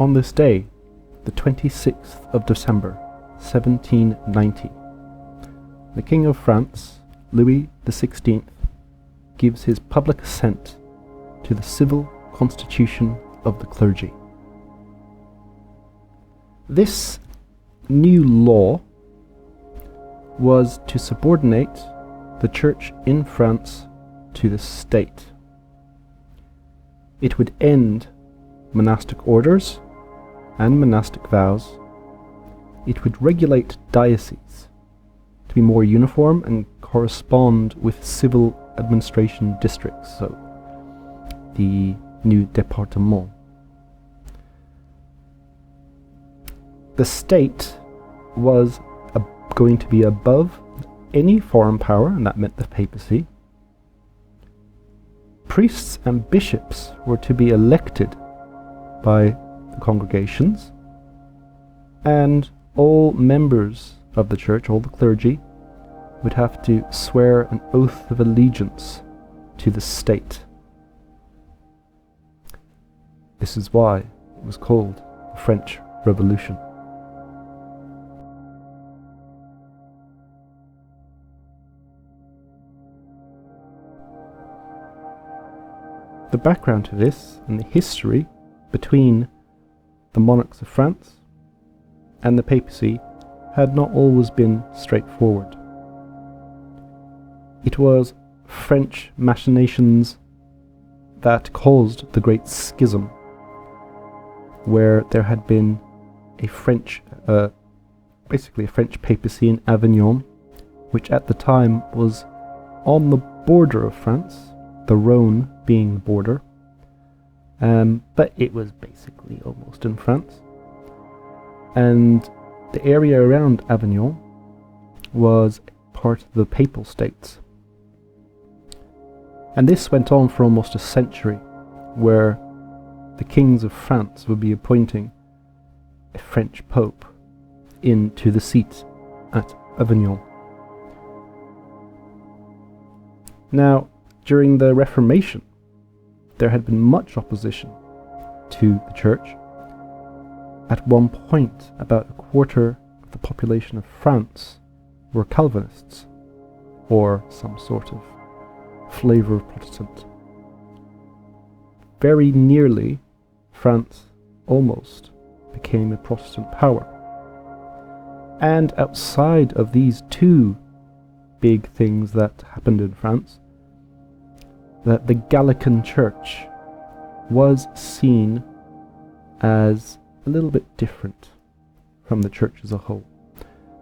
On this day, the 26th of December, 1790, the King of France, Louis XVI, gives his public assent to the civil constitution of the clergy. This new law was to subordinate the church in France to the state. It would end monastic orders and monastic vows. It would regulate dioceses to be more uniform and correspond with civil administration districts, so the new département. The state was going to be above any foreign power, and that meant the papacy. Priests and bishops were to be elected by the congregations, and all members of the church, all the clergy, would have to swear an oath of allegiance to the state. This is why it was called the French Revolution. The background to this and the history between the monarchs of France and the papacy had not always been straightforward. It was French machinations that caused the Great Schism, where there had been a French papacy in Avignon, which at the time was on the border of France, the Rhone being the border, but it was basically almost in France. And the area around Avignon was part of the Papal States. And this went on for almost a century, where the kings of France would be appointing a French pope into the seat at Avignon. Now, during the Reformation, there had been much opposition to the church. At one point, about a quarter of the population of France were Calvinists, or some sort of flavour of Protestant. Very nearly, France almost became a Protestant power. And outside of these two big things that happened in France, that the Gallican Church was seen as a little bit different from the church as a whole.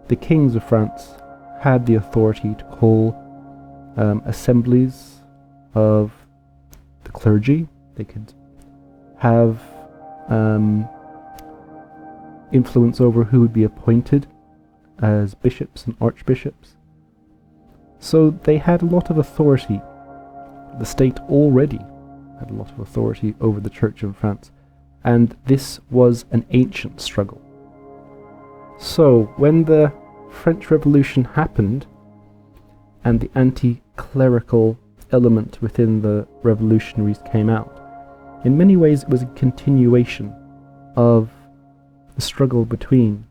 The kings of France had the authority to call assemblies of the clergy. They could have influence over who would be appointed as bishops and archbishops. So they had a lot of authority. The state already had a lot of authority over the church in France, and this was an ancient struggle. So when the French Revolution happened, and the anti-clerical element within the revolutionaries came out, in many ways it was a continuation of the struggle between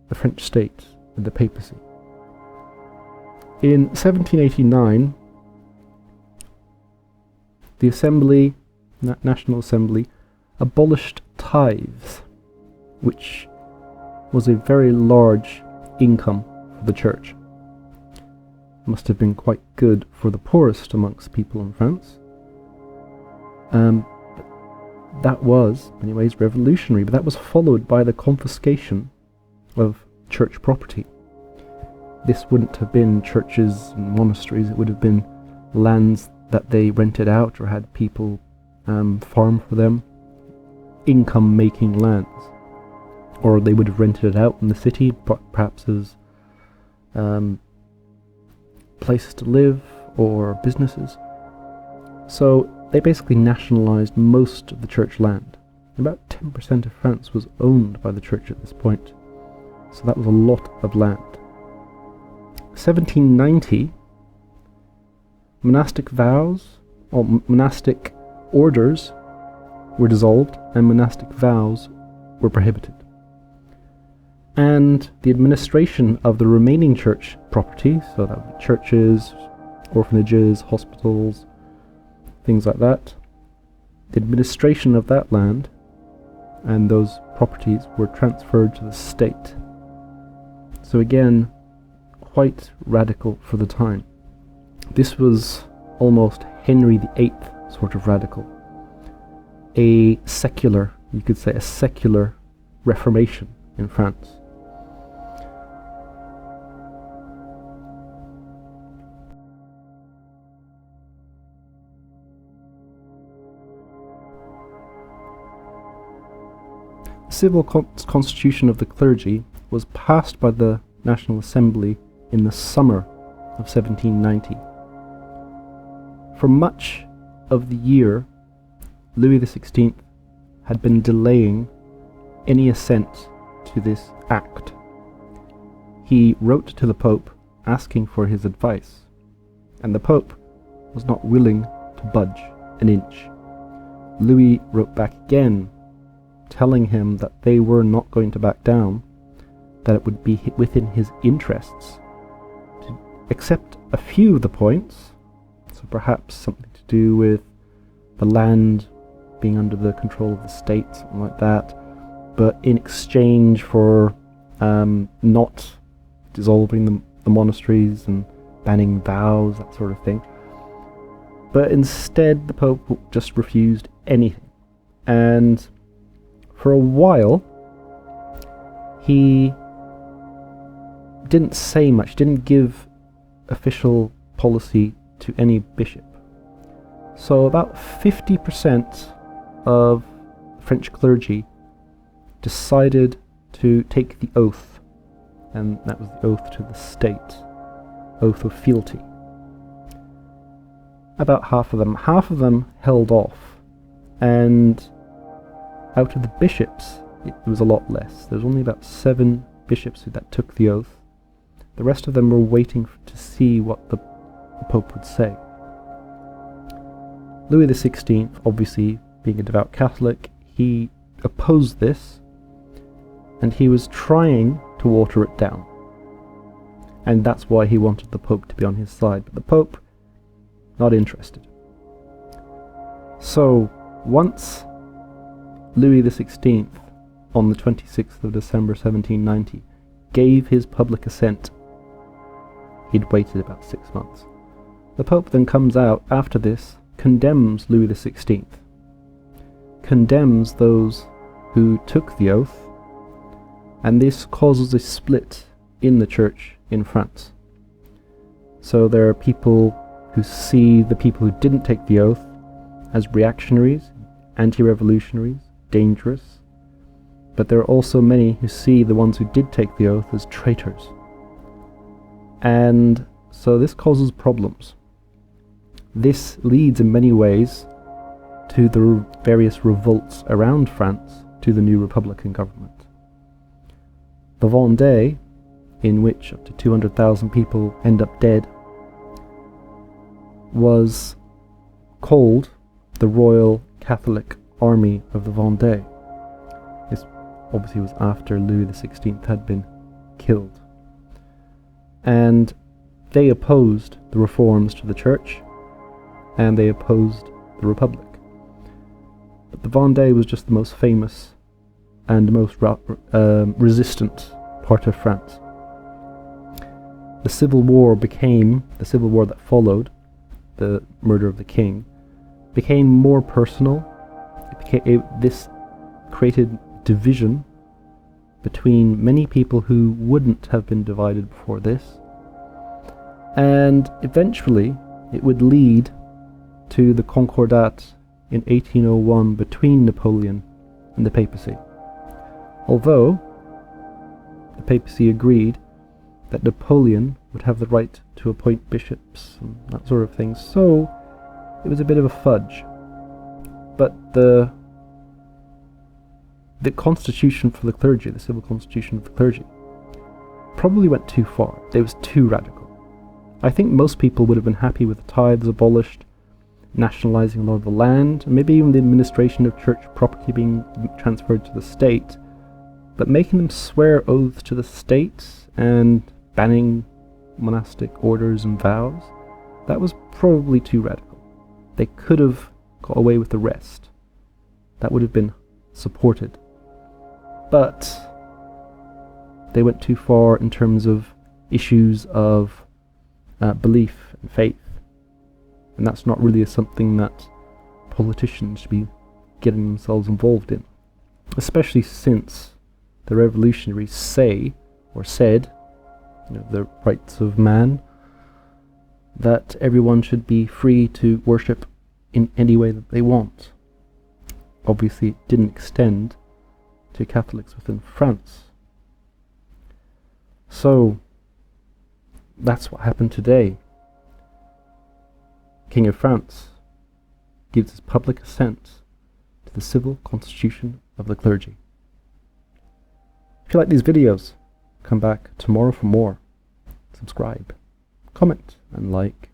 the French state and the papacy. In 1789, the Assembly, National Assembly, abolished tithes, which was a very large income for the church. It must have been quite good for the poorest amongst people in France. But that was, in many ways, revolutionary, but that was followed by the confiscation of church property. This wouldn't have been churches and monasteries, it would have been lands that they rented out or had people farm for them, income-making lands. Or they would have rented it out in the city, perhaps as places to live or businesses. So they basically nationalized most of the church land. About 10% of France was owned by the church at this point. So that was a lot of land. 1790, monastic vows, or monastic orders, were dissolved and monastic vows were prohibited. And the administration of the remaining church property, so that would be churches, orphanages, hospitals, things like that, the administration of that land and those properties were transferred to the state. So again, quite radical for the time. This was almost Henry VIII sort of radical. A secular, you could say a secular Reformation in France. The civil constitution of the clergy was passed by the National Assembly in the summer of 1790. For much of the year, Louis XVI had been delaying any assent to this act. He wrote to the Pope asking for his advice, and the Pope was not willing to budge an inch. Louis wrote back again, telling him that they were not going to back down, that it would be within his interests to accept a few of the points, so perhaps something to do with the land being under the control of the state, something like that, but in exchange for not dissolving the monasteries and banning vows, that sort of thing. But instead the Pope just refused anything, and for a while he didn't say much, didn't give official policy to any bishop. So about 50% of French clergy decided to take the oath, and that was the oath to the state, oath of fealty. About half of them held off, and out of the bishops it was a lot less. There was only about 7 bishops that took the oath. The rest of them were waiting to see what the Pope would say. Louis XVI, obviously being a devout Catholic, he opposed this, and he was trying to water it down. And that's why he wanted the Pope to be on his side, but the Pope, not interested. So, once Louis XVI, on the 26th of December 1790, gave his public assent, he'd waited about 6 months. The Pope then comes out after this, condemns Louis XVI, condemns those who took the oath, and this causes a split in the church in France. So there are people who see the people who didn't take the oath as reactionaries, anti-revolutionaries, dangerous, but there are also many who see the ones who did take the oath as traitors. And so this causes problems. This leads in many ways to the various revolts around France to the new Republican government. The Vendée, in which up to 200,000 people end up dead, was called the Royal Catholic Army of the Vendée. This obviously was after Louis XVI had been killed. And they opposed the reforms to the church, and they opposed the Republic. But the Vendée was just the most famous and most resistant part of France. The civil war that followed the murder of the king, became more personal. This created division between many people who wouldn't have been divided before this, and eventually it would lead to the Concordat in 1801 between Napoleon and the papacy. Although the papacy agreed that Napoleon would have the right to appoint bishops and that sort of thing, so it was a bit of a fudge. But the constitution for the clergy, the civil constitution of the clergy, probably went too far. It was too radical. I think most people would have been happy with the tithes abolished, nationalizing a lot of the land, and maybe even the administration of church property being transferred to the state, but making them swear oaths to the state and banning monastic orders and vows, that was probably too radical. They could have got away with the rest. That would have been supported. But they went too far in terms of issues of belief and faith. And that's not really something that politicians should be getting themselves involved in. Especially since the revolutionaries said, the rights of man, that everyone should be free to worship in any way that they want. Obviously, it didn't extend to Catholics within France. So, that's what happened today. King of France gives his public assent to the civil constitution of the clergy. If you like these videos, come back tomorrow for more. Subscribe, comment, and like.